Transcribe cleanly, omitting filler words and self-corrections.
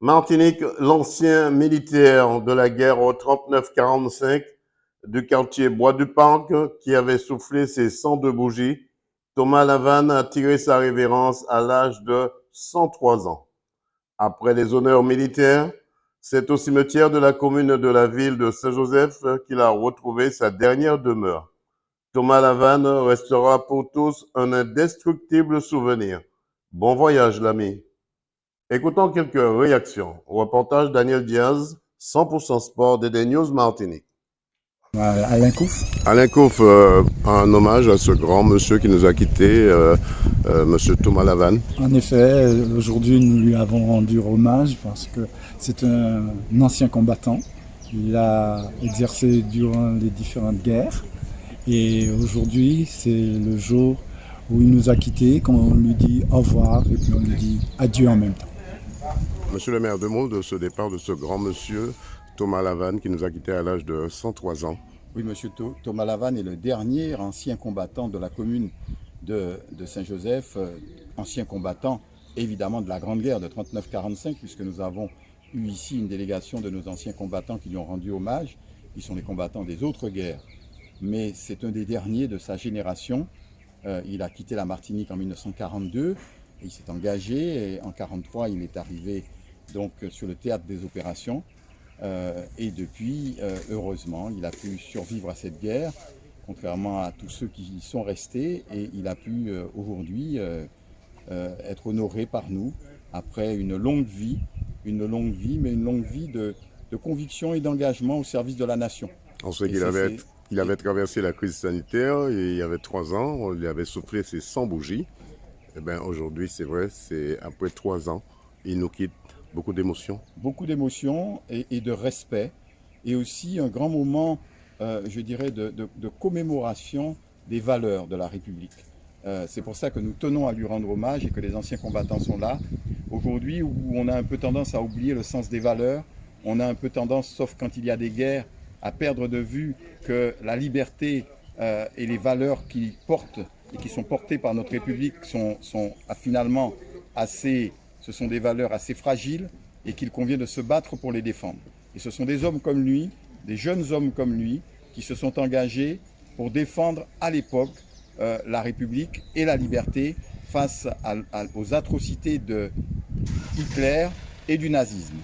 Martinique, l'ancien militaire de la guerre au 39-45 du quartier Bois du Parc qui avait soufflé ses 102 bougies, Thomas Lavanne a tiré sa révérence à l'âge de 103 ans. Après les honneurs militaires, c'est au cimetière de la commune de la ville de Saint-Joseph qu'il a retrouvé sa dernière demeure. Thomas Lavanne restera pour tous un indestructible souvenir. Bon voyage, l'ami. Écoutons quelques réactions au reportage Daniel Diaz, 100% Sport de News Martinique. Alain Couf. Alain Couf, un hommage à ce grand monsieur qui nous a quittés, monsieur Thomas Lavanne. En effet, aujourd'hui nous lui avons rendu hommage parce que c'est un ancien combattant. Il a exercé durant les différentes guerres et aujourd'hui c'est le jour où il nous a quittés, quand on lui dit au revoir et puis on lui dit adieu en même temps. Monsieur le maire, deux mots de ce départ de ce grand monsieur Thomas Lavanne qui nous a quittés à l'âge de 103 ans. Oui, monsieur Thomas Lavanne est le dernier ancien combattant de la commune de Saint-Joseph, ancien combattant évidemment de la Grande Guerre de 39-45, puisque nous avons eu ici une délégation de nos anciens combattants qui lui ont rendu hommage. Ils sont les combattants des autres guerres, mais c'est un des derniers de sa génération. Il a quitté la Martinique en 1942, et il s'est engagé, et en 1943 il est arrivé donc sur le théâtre des opérations. Et depuis, heureusement, il a pu survivre à cette guerre, contrairement à tous ceux qui y sont restés, et il a pu aujourd'hui être honoré par nous après une longue vie, mais une longue vie de conviction et d'engagement au service de la nation. On sait qu'il avait traversé la crise sanitaire, et il y avait 3 ans, on lui avait soufflé ses 100 bougies. Et bien aujourd'hui, c'est vrai, c'est après 3 ans, il nous quitte. Beaucoup d'émotions. Beaucoup d'émotions et de respect, et aussi un grand moment, je dirais, de commémoration des valeurs de la République. C'est pour ça que nous tenons à lui rendre hommage et que les anciens combattants sont là. Aujourd'hui, où on a un peu tendance à oublier le sens des valeurs, on a un peu tendance, sauf quand il y a des guerres, à perdre de vue que la liberté et les valeurs qui portent et qui sont portées par notre République sont finalement assez... Ce sont des valeurs assez fragiles et qu'il convient de se battre pour les défendre. Et ce sont des hommes comme lui, des jeunes hommes comme lui, qui se sont engagés pour défendre à l'époque la République et la liberté face aux atrocités de Hitler et du nazisme.